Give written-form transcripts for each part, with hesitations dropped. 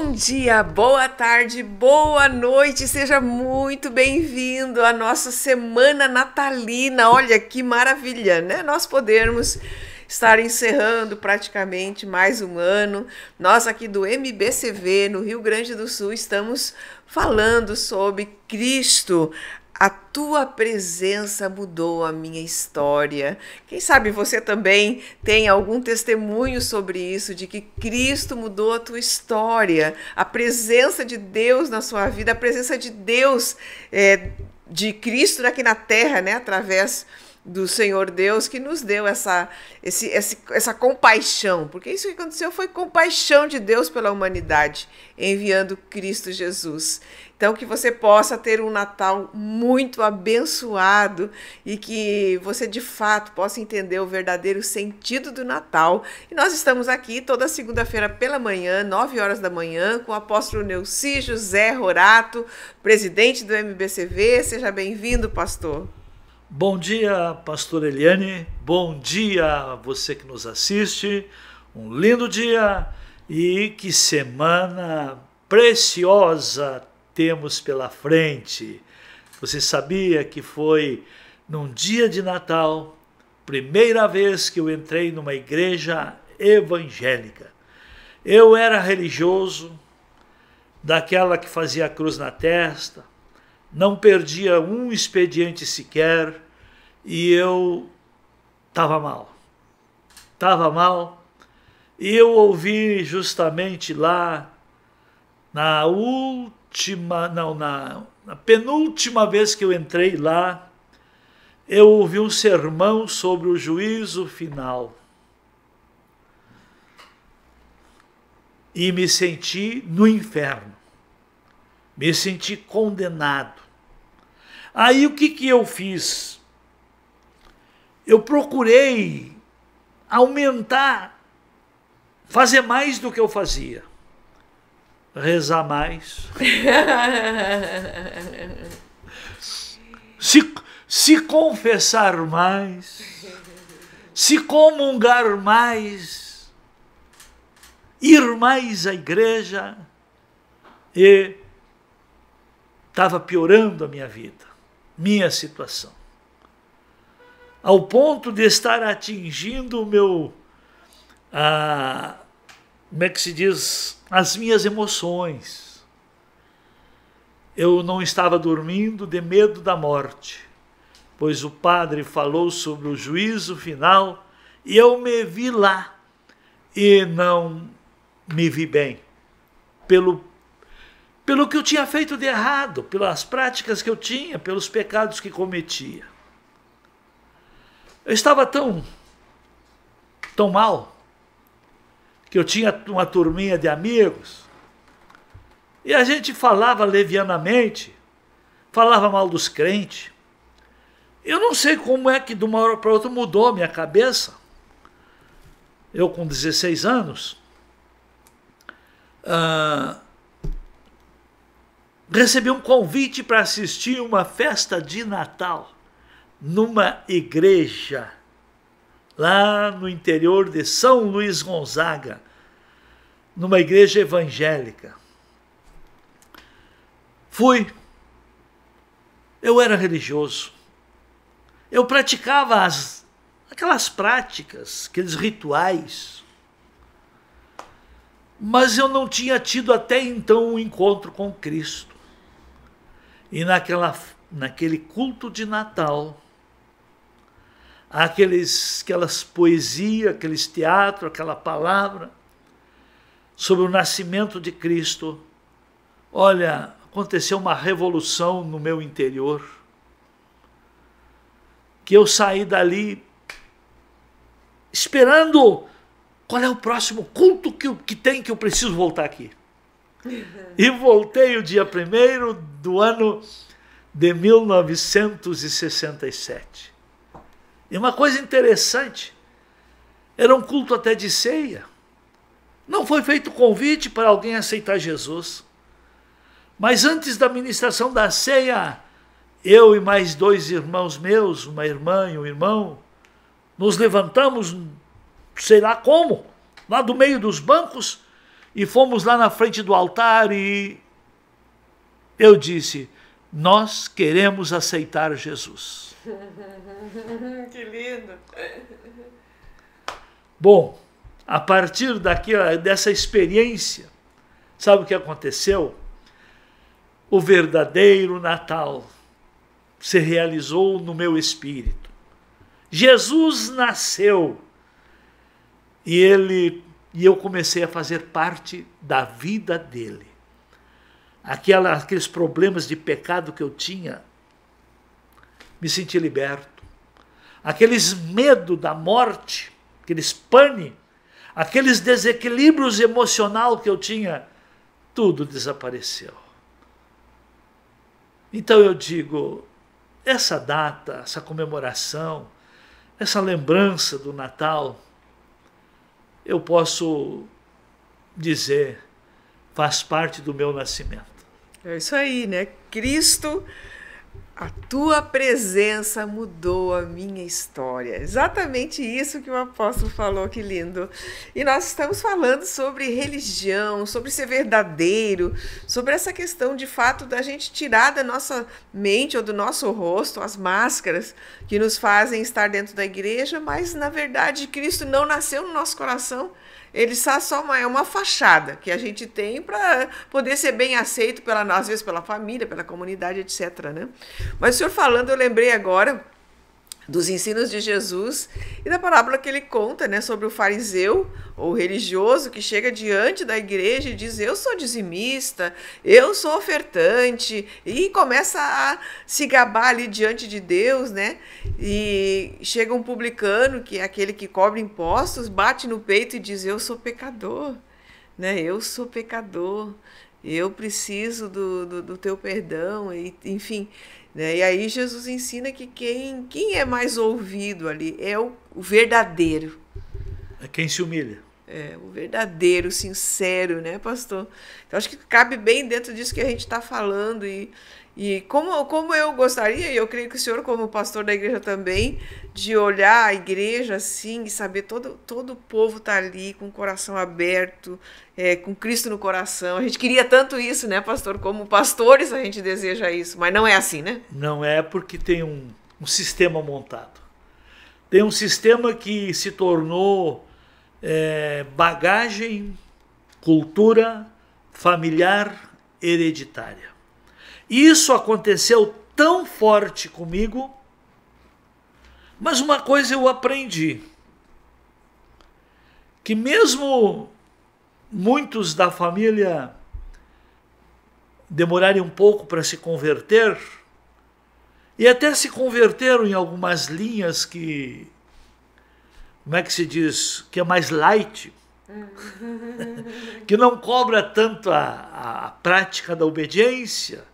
Bom dia, boa tarde, boa noite, seja muito bem-vindo à nossa semana natalina. Olha que maravilha, né? Nós podermos estar encerrando praticamente mais um ano. Nós aqui do MBCV, no Rio Grande do Sul, estamos falando sobre Cristo. A tua presença mudou a minha história. Quem sabe você também tem algum testemunho sobre isso, de que Cristo mudou a tua história. A presença de Deus na sua vida, a presença de Deus, de Cristo aqui na terra, né? Através do Senhor Deus, que nos deu essa compaixão, porque isso que aconteceu foi compaixão de Deus pela humanidade, enviando Cristo Jesus. Então, que você possa ter um Natal muito abençoado e que você, de fato, possa entender o verdadeiro sentido do Natal. E nós estamos aqui toda segunda-feira pela manhã, 9 horas da manhã, com o apóstolo Neuci José Rorato, presidente do MBCV. Seja bem-vindo, pastor. Bom dia, pastor Eliane, bom dia a você que nos assiste, um lindo dia e que semana preciosa temos pela frente. Você sabia que foi num dia de Natal, primeira vez que eu entrei numa igreja evangélica. Eu era religioso, daquela que fazia a cruz na testa, não perdia um expediente sequer, e eu estava mal, e eu ouvi justamente lá, na penúltima vez que eu entrei lá, eu ouvi um sermão sobre o juízo final, e me senti no inferno, me senti condenado. Aí o que eu fiz? Eu procurei aumentar, fazer mais do que eu fazia. Rezar mais. se confessar mais. Se comungar mais. Ir mais à igreja. E estava piorando a minha vida, minha situação, ao ponto de estar atingindo o meu, como é que se diz, as minhas emoções. Eu não estava dormindo de medo da morte, pois o padre falou sobre o juízo final e eu me vi lá e não me vi bem, pelo que eu tinha feito de errado, pelas práticas que eu tinha, pelos pecados que cometia. Eu estava tão mal, que eu tinha uma turminha de amigos, e a gente falava levianamente, falava mal dos crentes. Eu não sei como é que de uma hora para outra mudou a minha cabeça. Eu com 16 anos, recebi um convite para assistir uma festa de Natal numa igreja lá no interior de São Luís Gonzaga, numa igreja evangélica. Fui. Eu era religioso. Eu praticava aquelas práticas, aqueles rituais, mas eu não tinha tido até então um encontro com Cristo. E naquele culto de Natal, aquelas poesias, aqueles teatros, aquela palavra sobre o nascimento de Cristo, olha, aconteceu uma revolução no meu interior, que eu saí dali esperando qual é o próximo culto que eu preciso voltar aqui. E voltei o dia 1º do ano de 1967. E uma coisa interessante, era um culto até de ceia. Não foi feito convite para alguém aceitar Jesus. Mas antes da ministração da ceia, eu e mais 2 irmãos meus, uma irmã e um irmão, nos levantamos, sei lá como, lá do meio dos bancos, e fomos lá na frente do altar e eu disse, nós queremos aceitar Jesus. Que lindo. Bom, a partir dessa experiência, sabe o que aconteceu? O verdadeiro Natal se realizou no meu espírito. Jesus nasceu e eu comecei a fazer parte da vida dele. Aqueles problemas de pecado que eu tinha, me senti liberto. Aqueles medo da morte, aqueles pane, aqueles desequilíbrios emocional que eu tinha, tudo desapareceu. Então eu digo, essa data, essa comemoração, essa lembrança do Natal, eu posso dizer, faz parte do meu nascimento. É isso aí, né? Cristo, a tua presença mudou a minha história. Exatamente isso que o apóstolo falou, que lindo. E nós estamos falando sobre religião, sobre ser verdadeiro, sobre essa questão de fato da gente tirar da nossa mente ou do nosso rosto as máscaras que nos fazem estar dentro da igreja, mas na verdade Cristo não nasceu no nosso coração. Ele só é uma fachada que a gente tem para poder ser bem aceito, às vezes pela família, pela comunidade, etc. Né? Mas o senhor falando, eu lembrei agora dos ensinos de Jesus e da parábola que ele conta, né, sobre o fariseu ou religioso que chega diante da igreja e diz, eu sou dizimista, eu sou ofertante, e começa a se gabar ali diante de Deus, né? E chega um publicano, que é aquele que cobra impostos, bate no peito e diz, eu sou pecador, né? Eu sou pecador, eu preciso do teu perdão, e, enfim. E aí Jesus ensina que quem é mais ouvido ali é o verdadeiro. É quem se humilha. É, o verdadeiro, o sincero, né, pastor? Então, acho que cabe bem dentro disso que a gente está falando. E como eu gostaria, e eu creio que o senhor, como pastor da igreja também, de olhar a igreja assim e saber todo o povo está ali com o coração aberto, com Cristo no coração. A gente queria tanto isso, né, pastor? Como pastores a gente deseja isso, mas não é assim, né? Não é, porque tem um sistema montado. Tem um sistema que se tornou bagagem, cultura familiar hereditária. Isso aconteceu tão forte comigo, mas uma coisa eu aprendi, que mesmo muitos da família demorarem um pouco para se converter, e até se converteram em algumas linhas que, como é que se diz, que é mais light, que não cobra tanto a prática da obediência,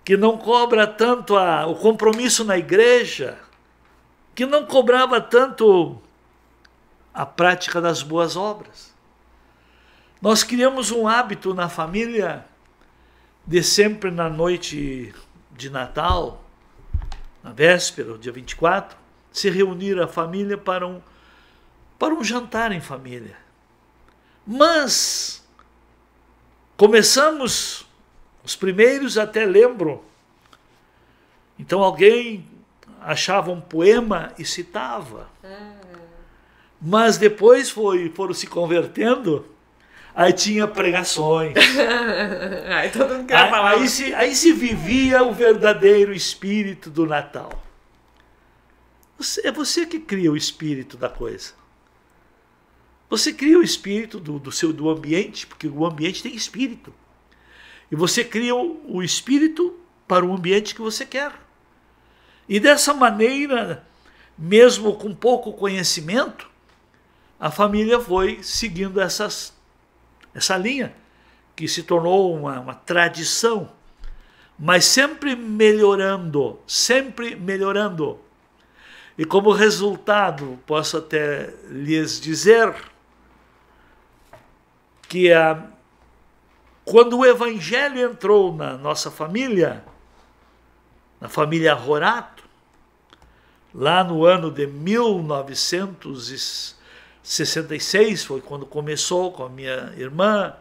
que não cobra tanto o compromisso na igreja, que não cobrava tanto a prática das boas obras. Nós criamos um hábito na família de sempre na noite de Natal, na véspera, dia 24, se reunir a família para um jantar em família. Mas começamos, os primeiros até lembro, então alguém achava um poema e citava. Mas depois foram se convertendo, aí tinha pregações. Aí todo mundo queria falar. Aí se vivia o verdadeiro espírito do Natal. É você que cria o espírito da coisa. Você cria o espírito do ambiente, porque o ambiente tem espírito. E você cria o espírito para o ambiente que você quer. E dessa maneira, mesmo com pouco conhecimento, a família foi seguindo essa linha, que se tornou uma tradição, mas sempre melhorando, sempre melhorando. E como resultado, posso até lhes dizer que quando o evangelho entrou na nossa família, na família Rorato, lá no ano de 66 foi quando começou com a minha irmã,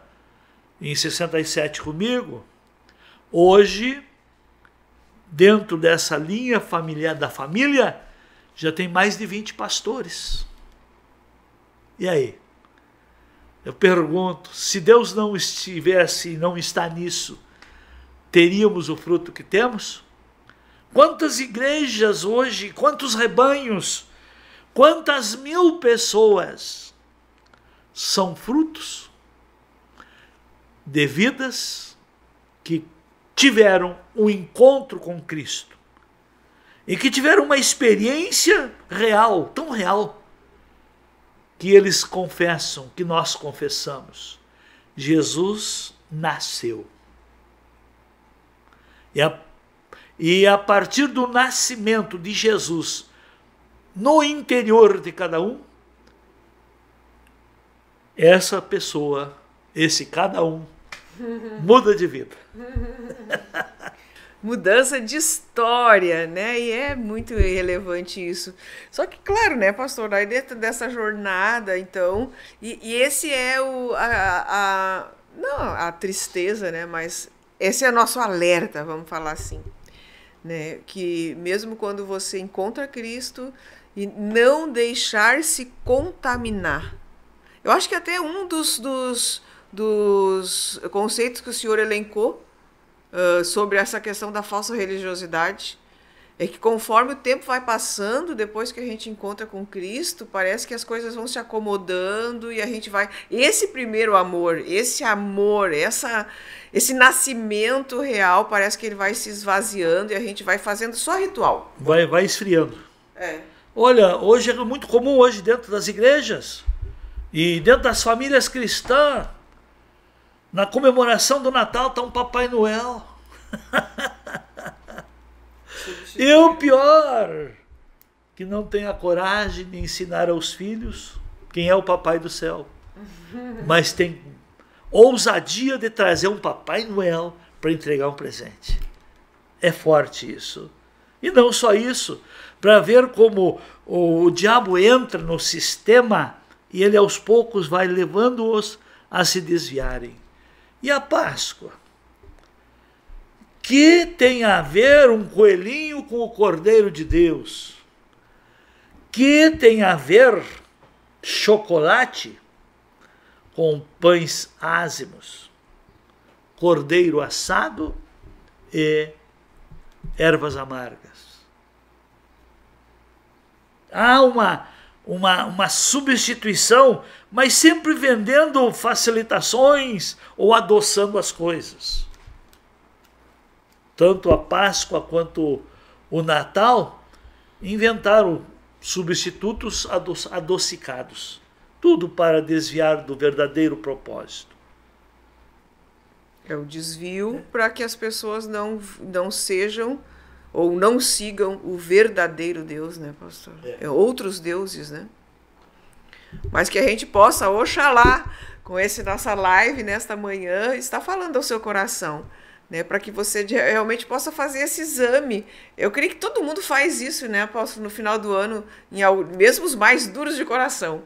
em 67 comigo. Hoje, dentro dessa linha familiar da família, já tem mais de 20 pastores. E aí? Eu pergunto, se Deus não estivesse e não está nisso, teríamos o fruto que temos? Quantas igrejas hoje, quantos rebanhos, quantas mil pessoas são frutos de vidas que tiveram um encontro com Cristo e que tiveram uma experiência real, tão real, que eles confessam, que nós confessamos: Jesus nasceu. E a partir do nascimento de Jesus no interior de cada um, essa pessoa, esse cada um, muda de vida. Mudança de história, né? E é muito relevante isso. Só que, claro, né, pastor, aí dentro dessa jornada, então, e esse é não a tristeza, né? Mas esse é nosso alerta, vamos falar assim, né? Que mesmo quando você encontra Cristo, e não deixar se contaminar. Eu acho que até um dos conceitos que o senhor elencou sobre essa questão da falsa religiosidade é que conforme o tempo vai passando, depois que a gente encontra com Cristo, parece que as coisas vão se acomodando e a gente vai... Esse primeiro amor, esse nascimento real, parece que ele vai se esvaziando e a gente vai fazendo só ritual. Vai esfriando. É. Olha, hoje é muito comum hoje dentro das igrejas e dentro das famílias cristãs, na comemoração do Natal está um Papai Noel. E o pior, que não tem a coragem de ensinar aos filhos quem é o Papai do Céu. Mas tem ousadia de trazer um Papai Noel para entregar um presente. É forte isso. E não só isso, para ver como o diabo entra no sistema e ele aos poucos vai levando-os a se desviarem. E a Páscoa? Que tem a ver um coelhinho com o Cordeiro de Deus? Que tem a ver chocolate com pães ázimos, cordeiro assado e ervas amargas? Há uma substituição, mas sempre vendendo facilitações ou adoçando as coisas. Tanto a Páscoa quanto o Natal inventaram substitutos adocicados. Tudo para desviar do verdadeiro propósito. É o desvio para que as pessoas não sejam ou não sigam o verdadeiro Deus, né, pastor? É outros deuses, né? Mas que a gente possa, oxalá, com essa nossa live nesta manhã, estar falando ao seu coração, né, para que você realmente possa fazer esse exame. Eu creio que todo mundo faz isso, né, apóstolo, no final do ano, mesmo os mais duros de coração.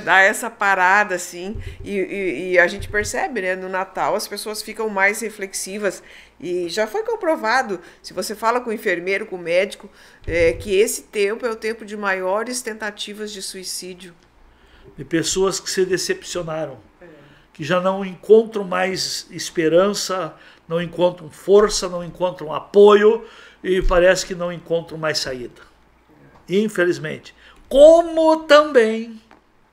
Dá essa parada, assim, e a gente percebe, né, no Natal as pessoas ficam mais reflexivas, e já foi comprovado, se você fala com o enfermeiro, com o médico, que esse tempo é o tempo de maiores tentativas de suicídio. De pessoas que se decepcionaram, que já não encontram mais esperança, não encontram força, não encontram apoio e parece que não encontram mais saída. Infelizmente. Como também,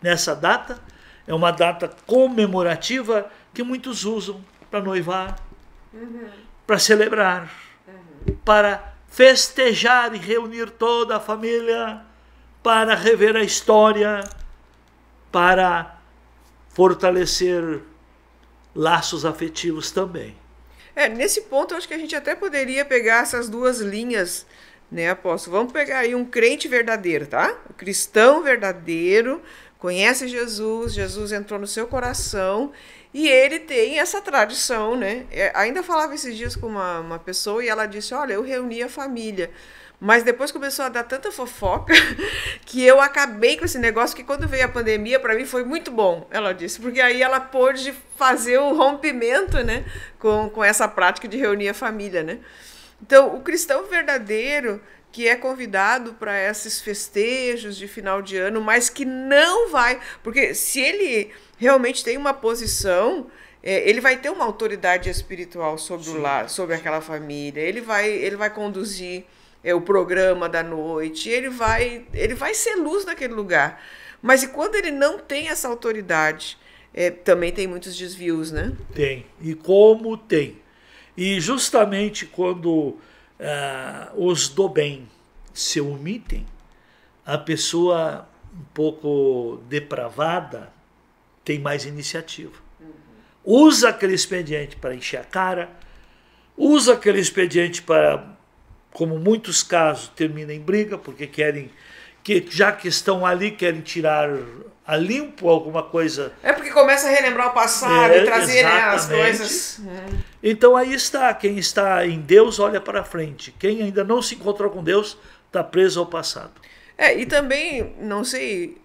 nessa data, é uma data comemorativa que muitos usam para noivar, para celebrar, para festejar e reunir toda a família, para rever a história, para fortalecer laços afetivos também. Nesse ponto, eu acho que a gente até poderia pegar essas duas linhas, né, apóstolo? Vamos pegar aí um crente verdadeiro, tá? O cristão verdadeiro, conhece Jesus, Jesus entrou no seu coração e ele tem essa tradição, né? Ainda falava esses dias com uma pessoa e ela disse, olha, eu reuni a família, Mas depois começou a dar tanta fofoca que eu acabei com esse negócio, que quando veio a pandemia, para mim foi muito bom, ela disse, porque aí ela pôde fazer o rompimento, né, com essa prática de reunir a família, né? Então, o cristão verdadeiro que é convidado para esses festejos de final de ano, mas que não vai, porque se ele realmente tem uma posição, ele vai ter uma autoridade espiritual sobre o lar, sobre aquela família, ele vai conduzir o programa da noite, ele vai ser luz naquele lugar. Mas e quando ele não tem essa autoridade, também tem muitos desvios, né? Tem. E como tem. E justamente quando os do bem se omitem, a pessoa um pouco depravada tem mais iniciativa. Usa aquele expediente para encher a cara, usa aquele expediente para, como muitos casos, termina em briga, porque querem, já que estão ali, querem tirar a limpo alguma coisa. Porque começa a relembrar o passado e trazer, né, as coisas. Então aí está, quem está em Deus olha para frente, quem ainda não se encontrou com Deus está preso ao passado. E também, não sei,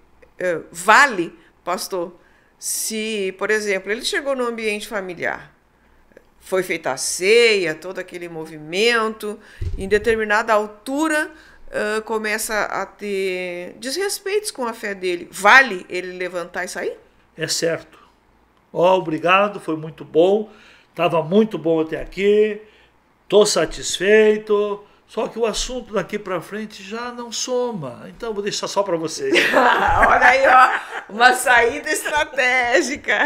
vale, pastor, se, por exemplo, ele chegou no ambiente familiar, foi feita a ceia, todo aquele movimento, em determinada altura começa a ter desrespeitos com a fé dele. Vale ele levantar e sair? É certo. Obrigado, foi muito bom, estava muito bom até aqui, estou satisfeito, só que o assunto daqui para frente já não soma, então vou deixar só para vocês. Olha aí, ó, uma saída estratégica.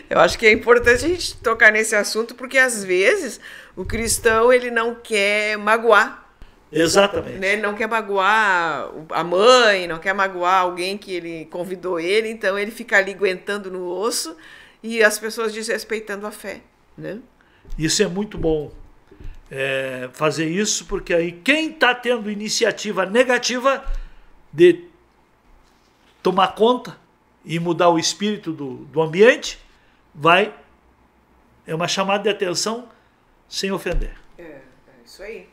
Eu acho que é importante a gente tocar nesse assunto, porque às vezes o cristão ele não quer magoar. Exatamente. Né? Ele não quer magoar a mãe, não quer magoar alguém que ele convidou ele, então ele fica ali aguentando no osso e as pessoas desrespeitando a fé. Né? Isso é muito bom. Fazer isso, porque aí quem está tendo iniciativa negativa de tomar conta e mudar o espírito do ambiente, é uma chamada de atenção sem ofender. É isso aí.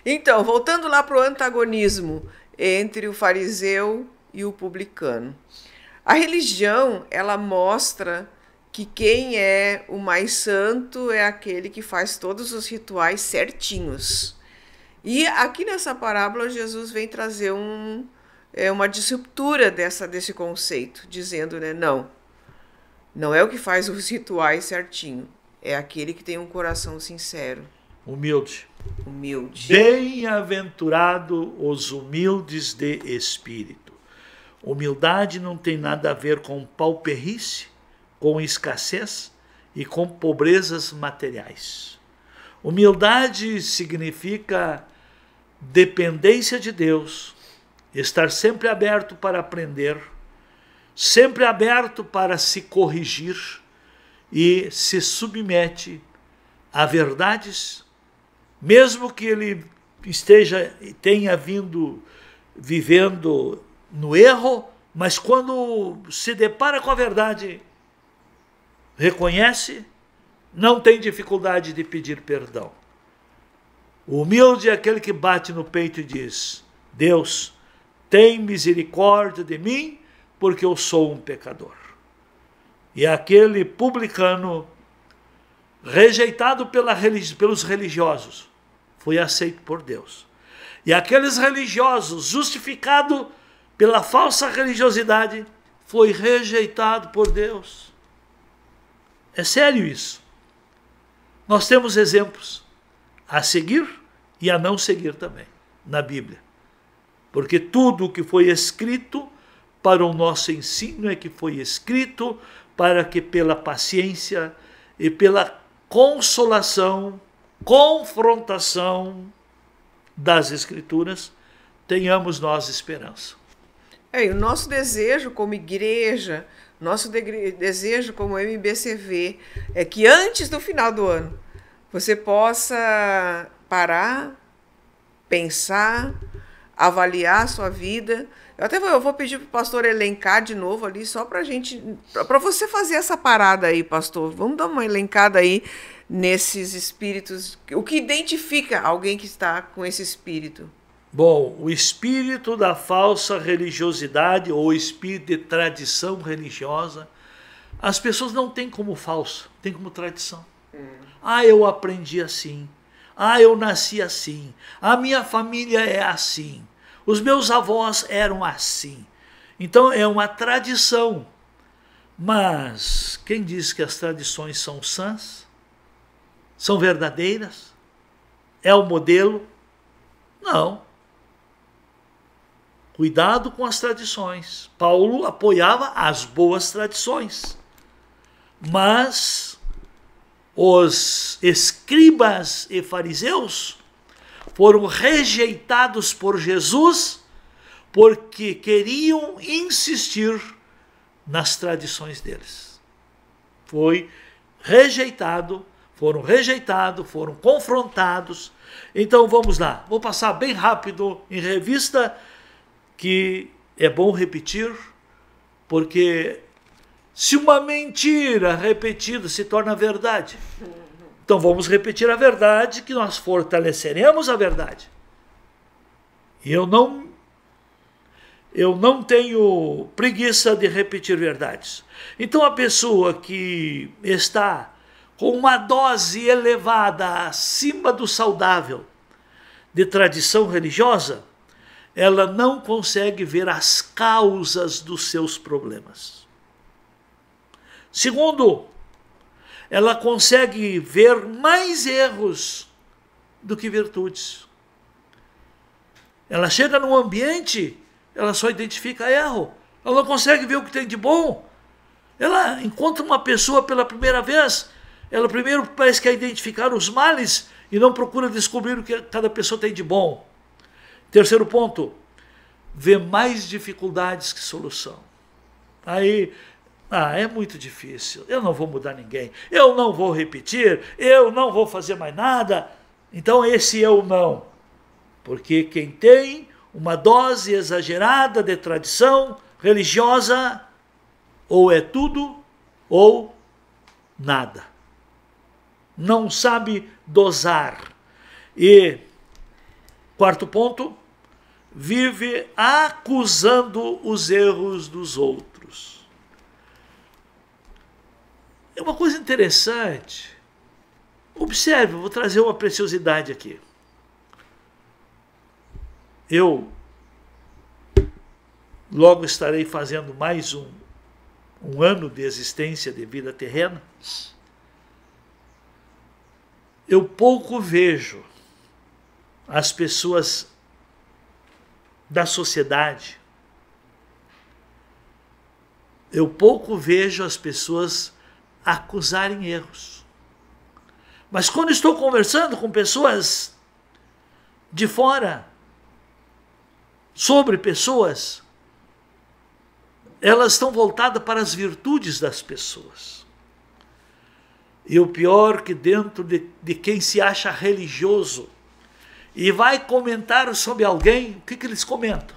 Então, voltando lá para o antagonismo entre o fariseu e o publicano. A religião, ela mostra que quem é o mais santo é aquele que faz todos os rituais certinhos. E aqui nessa parábola, Jesus vem trazer uma disruptura desse conceito, dizendo, né, não é o que faz os rituais certinho, é aquele que tem um coração sincero. Humilde. Humilde. Bem-aventurado os humildes de espírito. Humildade não tem nada a ver com pauperrice, com escassez e com pobrezas materiais. Humildade significa dependência de Deus, estar sempre aberto para aprender, sempre aberto para se corrigir e se submete a verdades, mesmo que ele tenha vindo vivendo no erro, mas quando se depara com a verdade, reconhece, não tem dificuldade de pedir perdão. O humilde é aquele que bate no peito e diz: Deus, tem misericórdia de mim, porque eu sou um pecador. E aquele publicano, rejeitado pelos religiosos, foi aceito por Deus. E aqueles religiosos, justificado pela falsa religiosidade, foi rejeitado por Deus. É sério isso. Nós temos exemplos a seguir e a não seguir também na Bíblia. Porque tudo o que foi escrito para o nosso ensino é que foi escrito para que pela paciência e pela consolação, confrontação das Escrituras, tenhamos nós esperança. E o nosso desejo como igreja, nosso desejo como MBCV, é que antes do final do ano você possa parar, pensar, avaliar a sua vida. Eu vou pedir para o pastor elencar de novo ali, só para você fazer essa parada aí, pastor. Vamos dar uma elencada aí nesses espíritos? O que identifica alguém que está com esse espírito? Bom, o espírito da falsa religiosidade ou espírito de tradição religiosa, as pessoas não têm como falso, têm como tradição. Ah, eu aprendi assim. Ah, eu nasci assim. A minha família é assim. Os meus avós eram assim. Então é uma tradição. Mas quem diz que as tradições são sãs? São verdadeiras? É o modelo? Não. Cuidado com as tradições. Paulo apoiava as boas tradições. Mas os escribas e fariseus foram rejeitados por Jesus porque queriam insistir nas tradições deles. Foram rejeitados, foram confrontados. Então vamos lá, vou passar bem rápido em revista, que é bom repetir, porque se uma mentira repetida se torna verdade, então vamos repetir a verdade, que nós fortaleceremos a verdade. E eu não tenho preguiça de repetir verdades. Então a pessoa que está com uma dose elevada acima do saudável de tradição religiosa, ela não consegue ver as causas dos seus problemas. Segundo, ela consegue ver mais erros do que virtudes. Ela chega num ambiente, ela só identifica erro. Ela não consegue ver o que tem de bom. Ela encontra uma pessoa pela primeira vez, ela primeiro parece que quer identificar os males e não procura descobrir o que cada pessoa tem de bom. Terceiro ponto, vê mais dificuldades que solução. Aí, é muito difícil, eu não vou mudar ninguém, eu não vou repetir, eu não vou fazer mais nada. Então esse eu não. Porque quem tem uma dose exagerada de tradição religiosa, ou é tudo ou nada. Não sabe dosar. E quarto ponto, vive acusando os erros dos outros. É uma coisa interessante. Observe, vou trazer uma preciosidade aqui. Eu logo estarei fazendo mais um ano de existência de vida terrena. Eu pouco vejo as pessoas da sociedade, eu pouco vejo as pessoas acusarem erros. Mas quando estou conversando com pessoas de fora, sobre pessoas, elas estão voltadas para as virtudes das pessoas. E o pior que dentro de quem se acha religioso e vai comentar sobre alguém, o que eles comentam?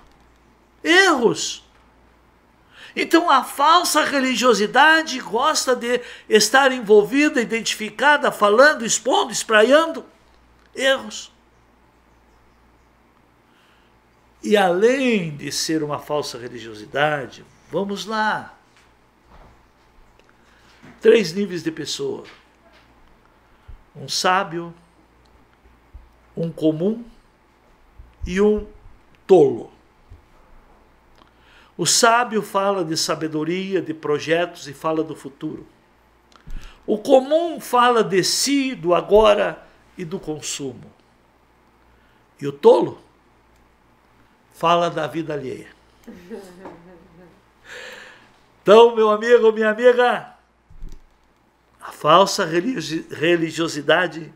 Erros. Então a falsa religiosidade gosta de estar envolvida, identificada, falando, expondo, espraiando erros. E além de ser uma falsa religiosidade, vamos lá. 3 níveis de pessoa. Um sábio, um comum e um tolo. O sábio fala de sabedoria, de projetos e fala do futuro. O comum fala de si, do agora e do consumo. E o tolo fala da vida alheia. Então, meu amigo, minha amiga, a falsa religiosidade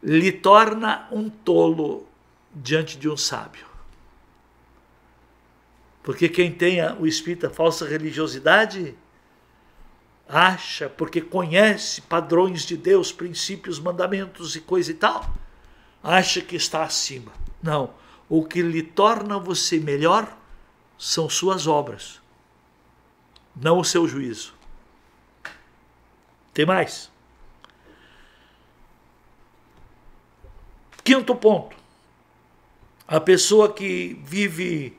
lhe torna um tolo diante de um sábio. Porque quem tem o espírito da falsa religiosidade acha, porque conhece padrões de Deus, princípios, mandamentos e coisa e tal, acha que está acima. Não, o que lhe torna você melhor são suas obras, não o seu juízo. Tem mais. Quinto ponto. A pessoa que vive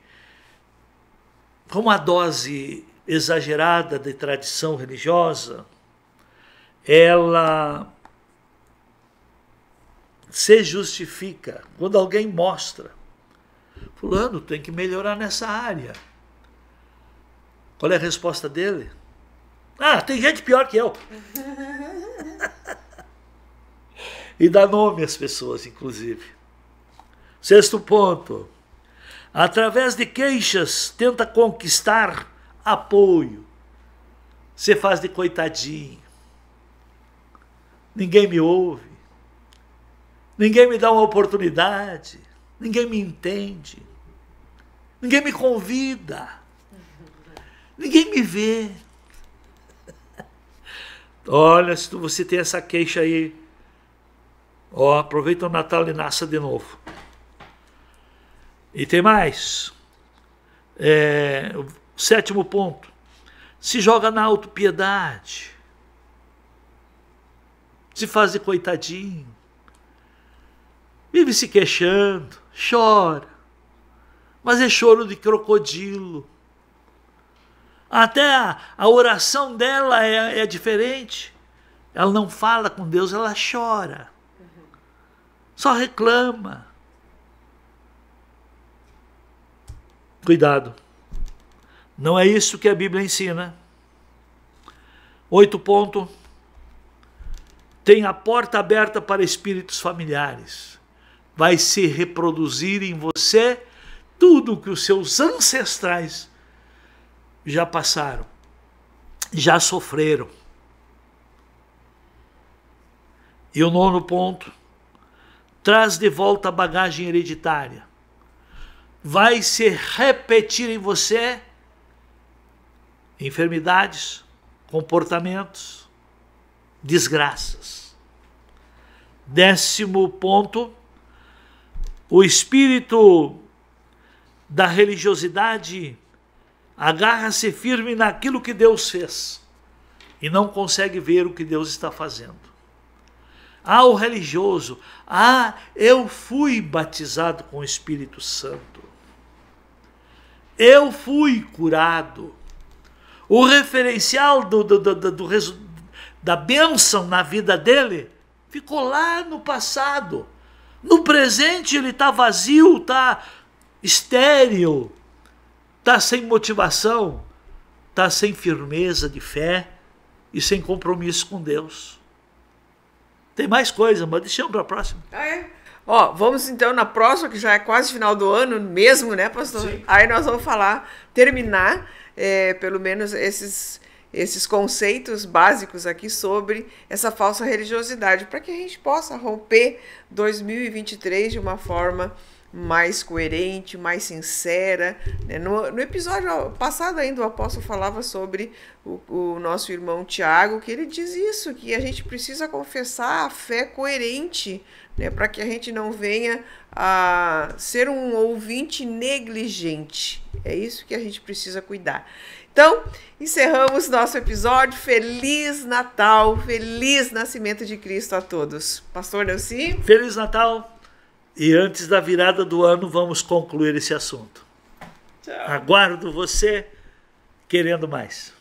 com uma dose exagerada de tradição religiosa, ela se justifica quando alguém mostra: fulano tem que melhorar nessa área. Qual é a resposta dele? Ah, tem gente pior que eu. E dá nome às pessoas, inclusive. Sexto ponto. Através de queixas, tenta conquistar apoio. Você faz de coitadinho. Ninguém me ouve. Ninguém me dá uma oportunidade. Ninguém me entende. Ninguém me convida. Ninguém me vê. Olha, se você tem essa queixa aí, ó, aproveita o Natal e nasça de novo. E tem mais. O sétimo ponto. Se joga na autopiedade. Se faz de coitadinho. Vive se queixando. Chora. Mas é choro de crocodilo. Até a oração dela é diferente. Ela não fala com Deus, ela chora. Só reclama. Cuidado. Não é isso que a Bíblia ensina. 8 ponto. Tem a porta aberta para espíritos familiares. Vai se reproduzir em você tudo o que os seus ancestrais já passaram, já sofreram. E o 9º ponto. Traz de volta a bagagem hereditária. Vai se repetir em você enfermidades, comportamentos, desgraças. 10º ponto. O espírito da religiosidade agarra-se firme naquilo que Deus fez e não consegue ver o que Deus está fazendo. Ah, o religioso, eu fui batizado com o Espírito Santo. Eu fui curado. O referencial da bênção na vida dele ficou lá no passado. No presente ele está vazio, está estéril, está sem motivação, está sem firmeza de fé e sem compromisso com Deus. Tem mais coisa, mas deixamos para a próxima. Ó, vamos então na próxima, que já é quase final do ano mesmo, né, pastor? Sim. Aí nós vamos terminar pelo menos esses conceitos básicos aqui sobre essa falsa religiosidade, para que a gente possa romper 2023 de uma forma mais coerente, mais sincera. No episódio passado ainda o apóstolo falava sobre o nosso irmão Tiago, que ele diz isso, que a gente precisa confessar a fé coerente, né, para que a gente não venha a ser um ouvinte negligente. É isso que a gente precisa cuidar. Então, encerramos nosso episódio. Feliz Natal, feliz nascimento de Cristo a todos. Pastor Nelci? Feliz Natal! E antes da virada do ano, vamos concluir esse assunto. Tchau. Aguardo você querendo mais.